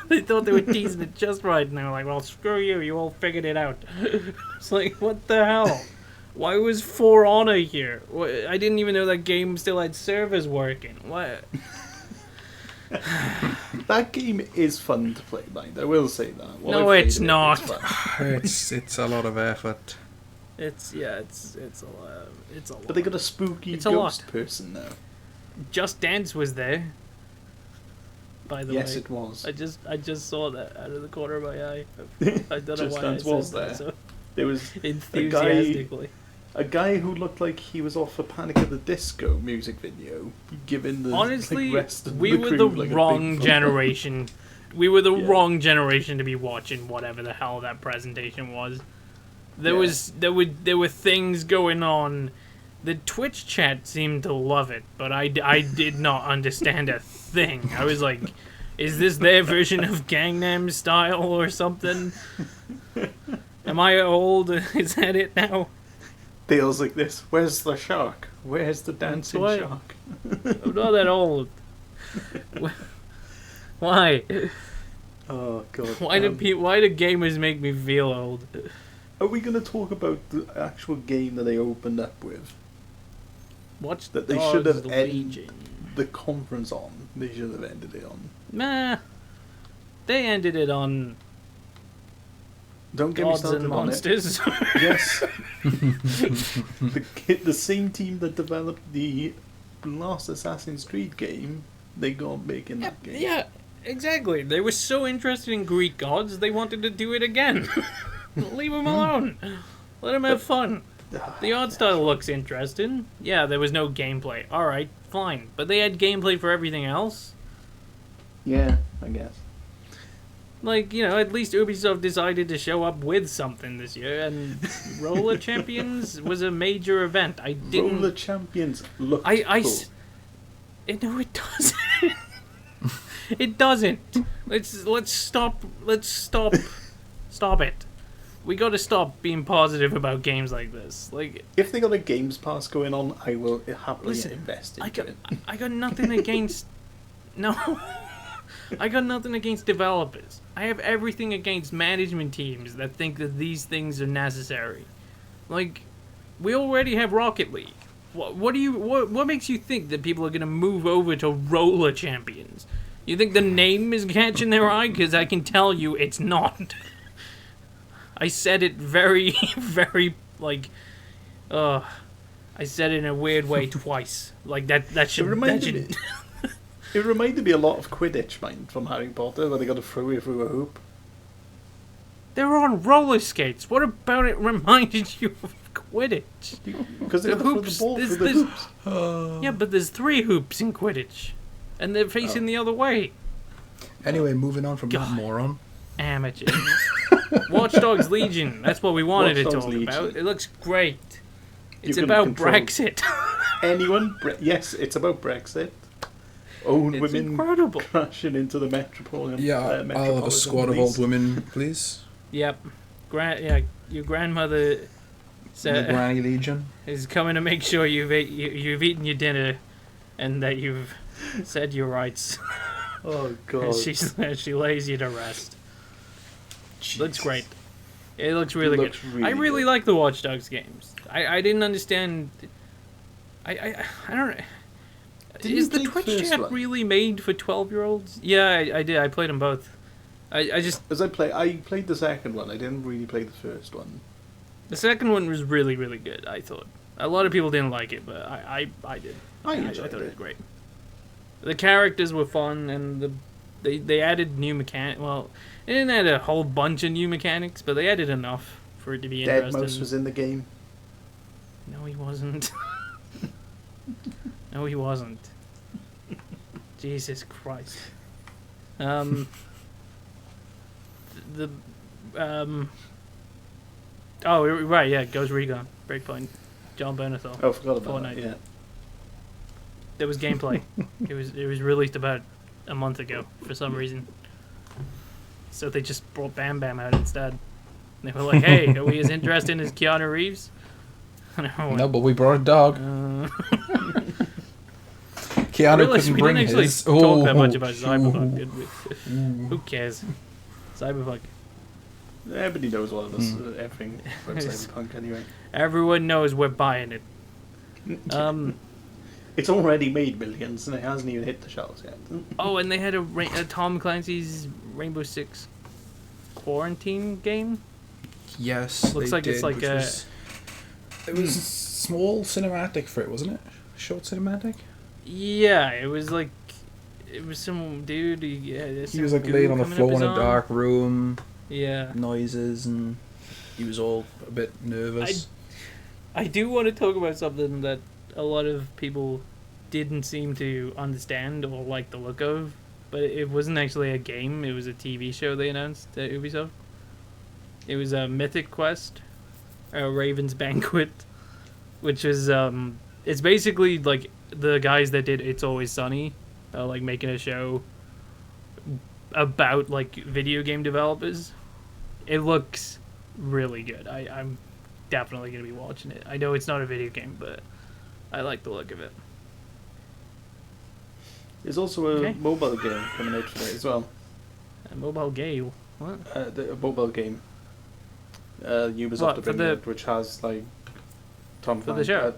They thought they were teasing it just right, and they were like, well, screw you, you all figured it out. It's like, what the hell? Why was For Honor here? I didn't even know that game still had servers working. What? That game is fun to play, mind. I will say that. While No, I've it's played it, not. fun. It's a lot of effort. It's a lot. It's a lot. But they got a spooky It's a ghost lot. person now. Just Dance was there. By the Yes, way, it was. I just saw that out of the corner of my eye. I don't know Just why Dance I was said that there. so There was enthusiastically. a guy who looked like he was off a Panic at the Disco music video, giving the Honestly, rest of we the were crew, the like, a wrong big generation. We were the Yeah. wrong generation to be watching whatever the hell that presentation was. There were things going on. The Twitch chat seemed to love it, but I did not understand a thing. I was like, is this their version of Gangnam Style or something? Am I old? Is that it now? Dale's like this. Where's the shark? Where's the dancing What? shark? I'm not that old. Why? Oh god. Why do gamers make me feel old? Are we going to talk about the actual game that they opened up with? Watch That they Dogs should have Legion. ended the conference on. They should have ended it on. Nah. They ended it on Don't get me Gods started and on it. Monsters. Yes. the same team that developed the last Assassin's Creed game, they got making that game. Yeah, exactly. They were so interested in Greek gods, they wanted to do it again. Leave them alone. Let them have fun. The art style looks interesting. Yeah, there was no gameplay. Alright, fine. But they had gameplay for everything else? Yeah, I guess. Like, you know, at least Ubisoft decided to show up with something this year, and Roller Champions was a major event. I didn't. Roller Champions looked No, it doesn't. It doesn't. Let's stop it. We got to stop being positive about games like this. Like, if they got a Games Pass going on, I will happily invest into it. I got nothing against. No. I got nothing against developers. I have everything against management teams that think that these things are necessary. Like, we already have Rocket League. What makes you think that people are gonna move over to Roller Champions? You think the name is catching their eye? Because I can tell you it's not. I said it very, very, like, I said it in a weird way twice. Like, that should... It reminded me a lot of Quidditch, mind, from Harry Potter, where they got to throw you through a hoop. They're on roller skates. What about it reminded you of Quidditch? Because they got to throw the ball through the hoops. Yeah, but there's 3 hoops in Quidditch. And they're facing the other way. Anyway, moving on from that moron. Amateur. Watch Dogs Legion. That's what we wanted to talk Legion. about. It looks great. It's You can about control Brexit. Anyone? Yes, it's about Brexit. Old It's women incredible. crashing into the metropolitan. Yeah, I'll have a squad of old women, please. Yep. Your grandmother The Granny Legion. is coming to make sure you've eaten your dinner and that you've said your rights. Oh god. And she lays you to rest. Jeez. Looks great. It looks really good. Really I really good. like the Watch Dogs games. I didn't understand. I don't. Didn't Is you the play Twitch the first chat one? really made for 12-year-olds? Yeah, I did. I played them both. I just I played the second one. I didn't really play the first one. the second one was really really good. I thought a lot of people didn't like it, but I did. I I enjoyed thought it was it. great. The characters were fun, and they added new mechanics. Well, they didn't add a whole bunch of new mechanics, but they added enough for it to be interesting. Deadmau5 was in the game. No, he wasn't. No, he wasn't. Jesus Christ. Oh, right, yeah, Ghost Recon, Breakpoint, John Bernthal. Oh, I forgot about Fortnite. that. Yeah. There was gameplay. it was released about a month ago for some reason. So they just brought Bam Bam out instead. They were like, "Hey, are we as interested as Keanu Reeves?" And I went, No, but we brought a dog. Keanu couldn't we bring didn't actually his. talk that much about Cyberpunk, did we? Who cares? Cyberpunk. Everybody knows all of this. Everything about Cyberpunk anyway. Everyone knows we're buying it. It's already made millions and it hasn't even hit the shelves yet. Oh, and they had a Tom Clancy's Rainbow Six Quarantine game. Yes, Looks they like it's did, like which was, it was small cinematic for it, wasn't it? Short cinematic. Yeah, it was some dude. He was like laying on the floor in a dark room. Yeah. Noises, and he was all a bit nervous. I do want to talk about something that a lot of people didn't seem to understand or like the look of, but it wasn't actually a game. It was a TV show they announced at Ubisoft. It was a Mythic Quest, Raven's Banquet, which is it's basically like the guys that did It's Always Sunny, like making a show about like video game developers. It looks really good. I'm definitely gonna be watching it. I know it's not a video game, but I like the look of it. There's also a mobile game coming out today as well. A mobile game? What? A mobile game. Ubisoft What, are for bringing the- out, which has like Tom For the Clancy. show?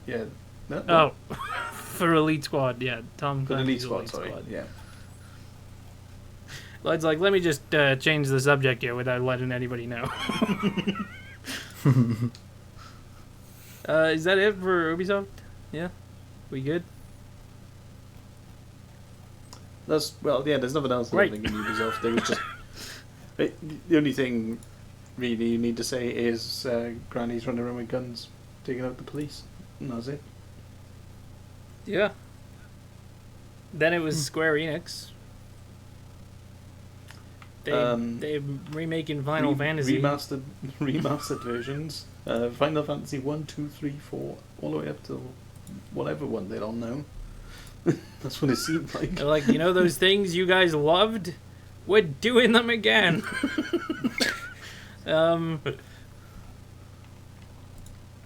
Yeah. No, Oh, for Elite Squad, yeah. Tom for the Elite Clancy's Squad. Sorry. Yeah. Lloyd's like, let me just change the subject here without letting anybody know. Is that it for Ubisoft? Yeah? We good? There's nothing else Right. I think in Ubisoft. There was just the only thing really you need to say is Granny's running around with guns, taking out the police, and that's it. Yeah. Then it was Square Enix. They're remaking Final Fantasy. Remastered versions. Final Fantasy 1, 2, 3, 4, all the way up to whatever one they're on now. That's what it seemed like. They're like, you know those things you guys loved? We're doing them again.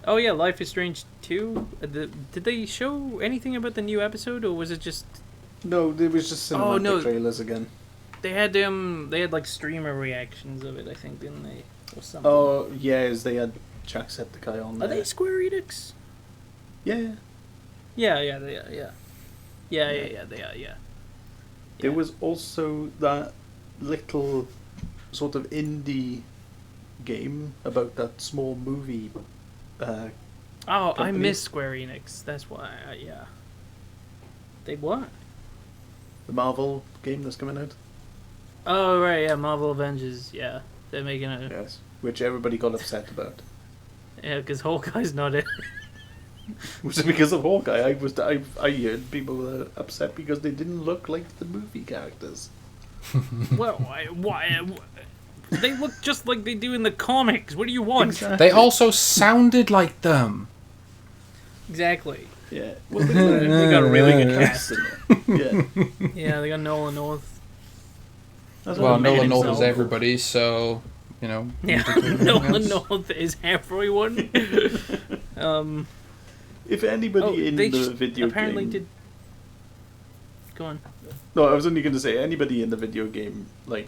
Oh yeah, Life is Strange 2. Did they show anything about the new episode, or was it just? No, it was just cinematic trailers again. They had like streamer reactions of it, I think, didn't they, or something? Oh yes, they had Jacksepticeye on there. Are they Square Enix? Yeah. Yeah, they are. Yeah. Yeah, they are. Yeah. There was also that little sort of indie game about that small movie. I miss Square Enix. That's why. Yeah. They what? The Marvel game that's coming out. Oh right, yeah, Marvel Avengers. Yeah, they're making a. Yes, which everybody got upset about. Yeah, because Hawkeye's not in. Was it because of Hawkeye? I heard people were upset because they didn't look like the movie characters. Well, why? They look just like they do in the comics. What do you want? Exactly. They also sounded like them. Exactly. Yeah. Well, They got a really good cast. Yeah. Yeah, they got Nolan North. That's Well, what made Nolan it North so is cool. everybody, so you know. Yeah, Nolan North is everyone. If anybody in the video apparently game... did. Go on. No, I was only going to say anybody in the video game, like...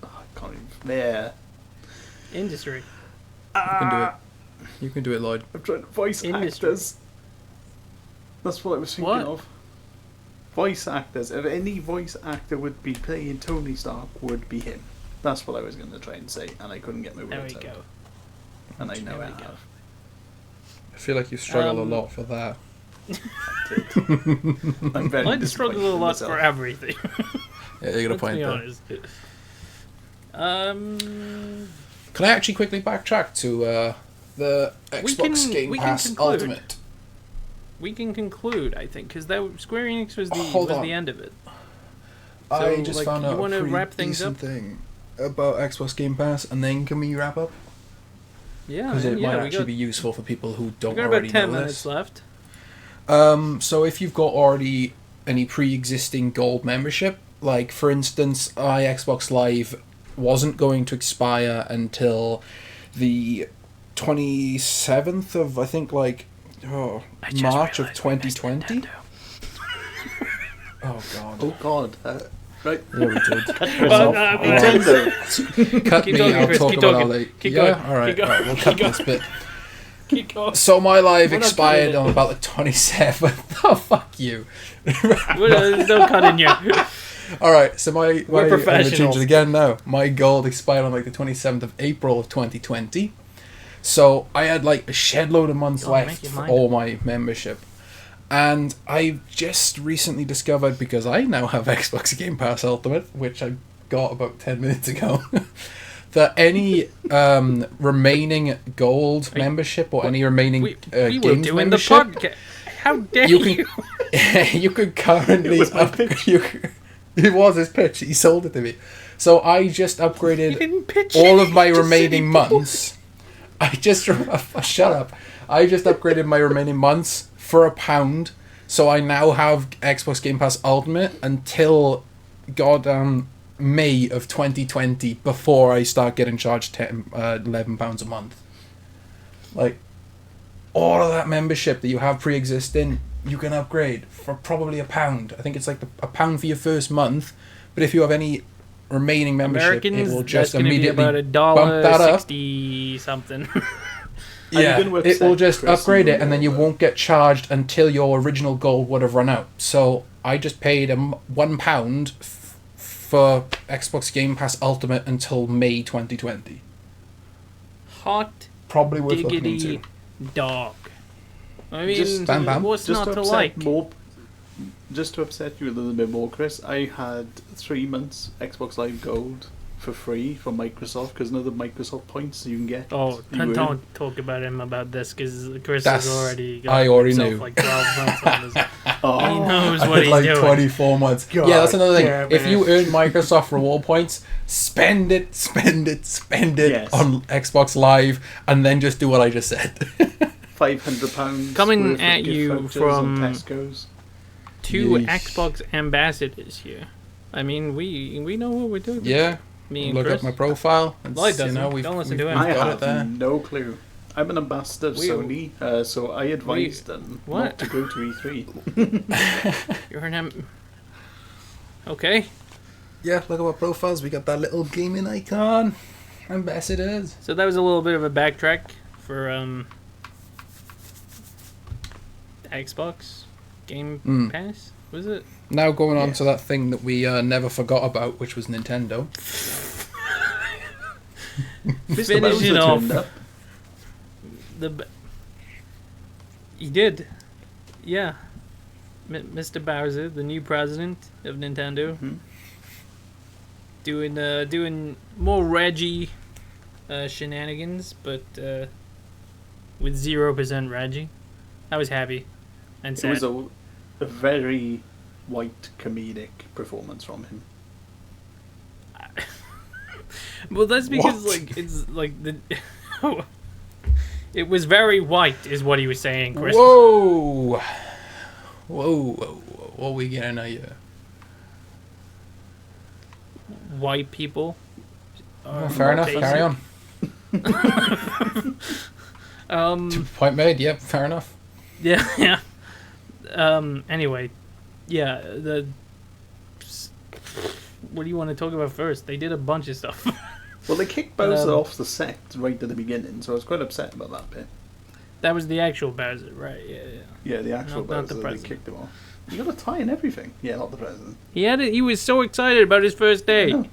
I can't even... Yeah. Industry. You can do it. You can do it, Lloyd. I'm trying to voice Industry. actors. That's what I was thinking of. Voice actors. If any voice actor would be playing Tony Stark, would be him. That's what I was going to try and say, and I couldn't get my There words we out. go. And I know There I we go. have. I feel like you struggled a lot for that. I'm very I'd struggle a lot myself. for everything. Yeah, you got a Let's point be there. honest. Can I actually quickly backtrack to the Xbox Game Pass conclude. Ultimate? We can conclude, I think, because Square Enix was Hold on. the end of it. I So, just like, found you out a wanna pretty wrap things decent up? thing about Xbox Game Pass, and then can we wrap up? Yeah, Because it might we actually got, be useful for people who we don't got already about 10 know minutes this. left. So if you've got already any pre-existing gold membership, like for instance, Xbox Live wasn't going to expire until the 27th of, I think, like, March of 2020. Oh god. Oh god. Right. Yeah, we did. Nintendo. Cut Keep me, talking, I'll Kris, talk keep about talking. it later. Keep Yeah? going, Alright, keep going, we'll keep cut going. this bit. Keep going. So my live We're not expired cutting on it. about the 27th. Oh, fuck you. There's no cutting you. Alright, so my I'm gonna change professionals. it again now. My gold expired on like the 27th of April of 2020. So I had like a shed load of months Go on, left make your for mind all up. my membership. And I've just recently discovered, because I now have Xbox Game Pass Ultimate, which I got about 10 minutes ago, that any remaining gold membership or any remaining We were games doing membership, the podcast. How dare you? you could currently It was my pitch. It was his pitch. He sold it to me. So I just You upgraded didn't pitch all it, of my you just said remaining you months. I just shut up. I just upgraded my remaining months for £1. So I now have Xbox Game Pass Ultimate until goddamn May of 2020 before I start getting charged £11 a month. Like, all of that membership that you have pre-existing, you can upgrade for probably £1. I think it's like £1 for your first month, but if you have any remaining membership, Americans, it will just that's gonna be immediately about bump that up. $1.60 something. Are you Yeah, gonna it will upset just Kris upgrade it, even and then you more, won't get charged until your original gold would have run out. So I just paid £1 for Xbox Game Pass Ultimate until May 2020. Hot Probably worth looking diggity into. dog. I mean, Just- Bam, bam. what's Just not to to upset like? just to upset you a little bit more, Kris, I had 3 months Xbox Live Gold for free from Microsoft because another Microsoft points you can get. Oh, don't talk about him about this because Kris That's- has already got I already himself knew. like 12 months on this. Oh, He knows I what had he's like doing. 24 months. God Yeah, that's another thing. damn If you it. earn Microsoft reward points, spend it Yes. on Xbox Live, and then just do what I just said. £500 Coming worth of at gift you vouchers from- on Tesco's. 2 Yeesh. Xbox ambassadors here. I mean, we know what we're doing. Yeah, Me and look Kris. at my profile. And Well, it you doesn't. know, we've, Don't listen we've, to him. we've I got have it there. no clue. I'm an ambassador of We- Sony, so I advised them What? not to go to E3. You're an Okay. Yeah, look at our profiles. We got that little gaming icon. Ambassadors. So that was a little bit of a backtrack for Xbox Game Pass. Was it? Now going on Yes. to that thing that we never forgot about, which was Nintendo. Mr. Finishing Bowser off. turned up. He did. Yeah. Mr. Bowser, the new president of Nintendo, doing more Reggie shenanigans, but with 0% Reggie. I was happy and It sad. was a very white comedic performance from him. Well, that's because What? like it's like the. It was very white, is what he was saying, Kris. Whoa! Whoa! What are we getting at here? White people. Fair enough. racist. Carry on. Point made. Yep. Fair enough. Yeah, yeah. Anyway, yeah. What do you want to talk about first? They did a bunch of stuff. Well, they kicked Bowser off the set right at the beginning, so I was quite upset about that bit. That was the actual Bowser, right? Yeah, yeah. Yeah, the actual Not the Bowser, they president. kicked him off. You got a tie and everything. Yeah, not the president. He had it. He was so excited about his first day. No.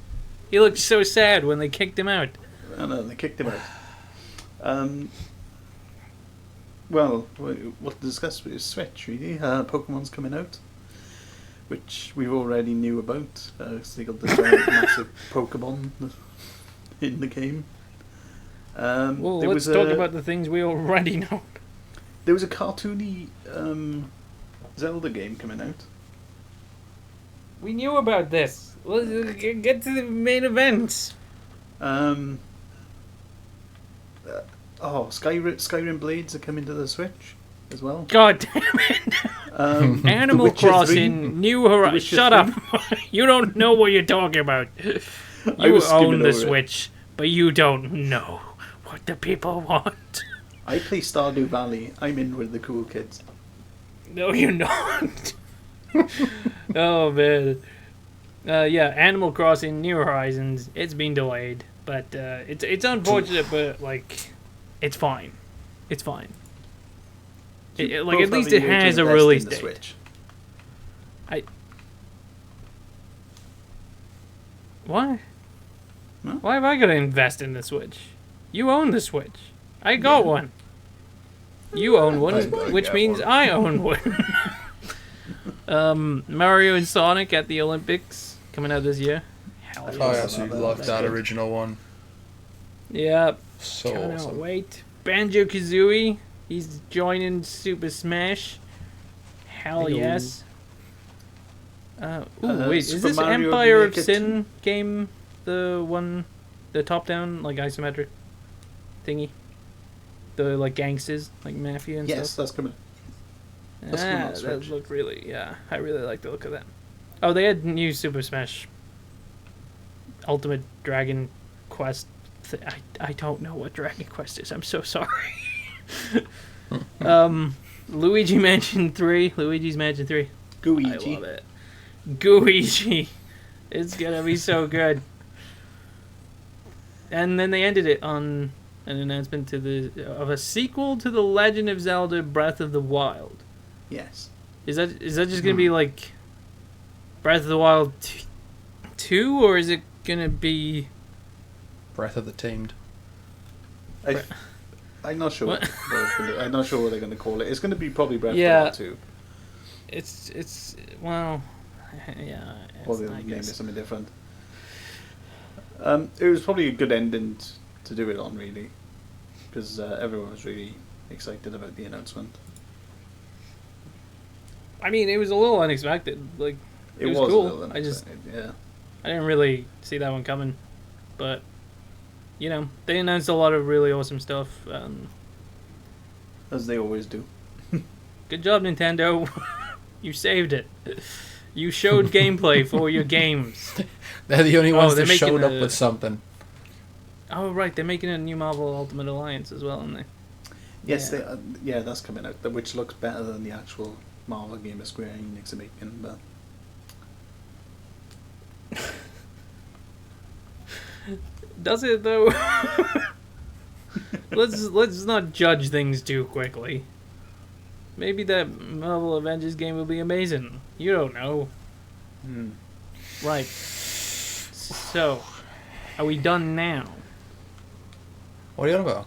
He looked so sad when they kicked him out. I know, they kicked him out. Well, what to discuss is Switch, really. Pokemon's coming out, which we already knew about. So they got the giant, massive Pokemon in the game. Well, there let's was talk a- about the things we already know. There was a cartoony Zelda game coming out. We knew about this. Let's get to the main event. Skyrim Blades are coming to the Switch as well. God damn it. The Animal Witcher Crossing, 3. New The Horizons. Witcher Shut up. You don't know what you're talking about. I You was skimming own the over it. Switch, but you don't know what the people want. I play Stardew Valley. I'm in with the cool kids. No, you're not. Oh, man. Yeah, Animal Crossing, New Horizons. It's been delayed, but it's unfortunate, but like, it's fine. It's fine. Like, at least it has a release date. Switch. Why? No? Why have I got to invest in the Switch? You own the Switch. I got one. You own one, I don't which get means one. I own one. Mario and Sonic at the Olympics coming out this year. Hell I Oh, I Yes. absolutely That's loved that good. original one. yeah. So Cannot awesome. wait. Banjo-Kazooie, he's joining Super Smash. Hell Hey-o. yes. Wait, is Super this Mario Empire of Maker Sin game the top-down, like, isometric thingy? The, like, gangsters, like, mafia and Yes, stuff? that's coming. That's coming on That Switch. looked really, yeah, I really like the look of that. Oh, they had new Super Smash Ultimate Dragon Quest. I don't know what Dragon Quest is. I'm so sorry. Luigi Mansion 3. Luigi's Mansion 3. Gooigi. I love it. Gooigi. It's gonna be so good. And then they ended it on an announcement of a sequel to The Legend of Zelda: Breath of the Wild. Yes. Is that just gonna be like Breath of the Wild 2, or is it gonna be? Breath of the Tamed. I'm not sure. What? I'm not sure what they're going to call it. It's going to be probably Breath Yeah. of the Wild 2. It's well, yeah. Or It's, they'll I name it guess. something different. It was probably a good ending to do it on, really, because everyone was really excited about the announcement. I mean, it was a little unexpected. Like, it was a cool. little unexpected, I didn't really see that one coming, but you know, they announced a lot of really awesome stuff. As they always do. Good job, Nintendo. You saved it. You showed gameplay for your games. They're the only ones that making showed up with something. Oh, right. They're making a new Marvel Ultimate Alliance as well, aren't they? Yes, that's coming out, which looks better than the actual Marvel game of Square Enix are making, but... Does it, though? Let's not judge things too quickly. Maybe that Marvel Avengers game will be amazing. You don't know. Right. So, are we done now? What are you on about?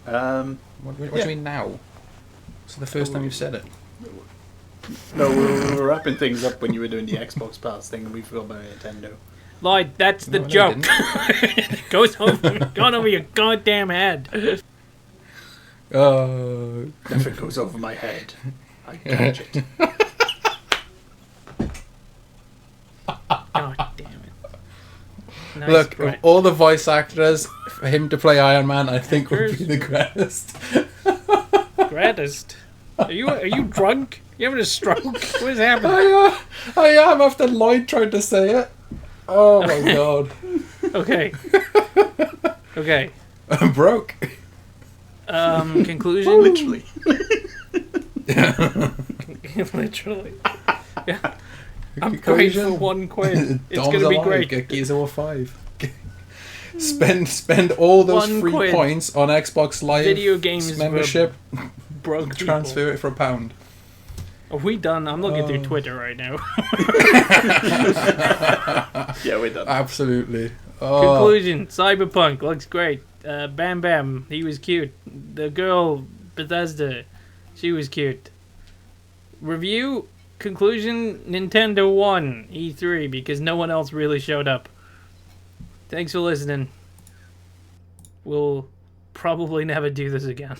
What do you mean now? It's the first time you've said it. No, we were wrapping things up when you were doing the Xbox Pass thing, and we forgot about Nintendo. Lloyd, that's the joke. It goes gone over your goddamn head. If it goes over my head, I catch it. God damn it. Nice, Look, Brett. of all the voice actors, for him to play Iron Man, I think would be the greatest. Greatest? Are you drunk? You having a stroke? What is happening? I am after Lloyd tried to say it. Oh my god. Okay. Okay. I'm broke. Conclusion? Literally. Literally. Yeah. I'm going for £1. It's Dom's gonna be alive. great. Get Gears of War 5. Spend all those free £1 points on Xbox Live Video games membership. Broke Transfer it for £1. Are we done? I'm looking through Twitter right now. Yeah, we're done. Absolutely. Conclusion: Cyberpunk looks great. Bam Bam, he was cute. The girl Bethesda, she was cute. Review: Conclusion: Nintendo won E3 because no one else really showed up. Thanks for listening. We'll probably never do this again.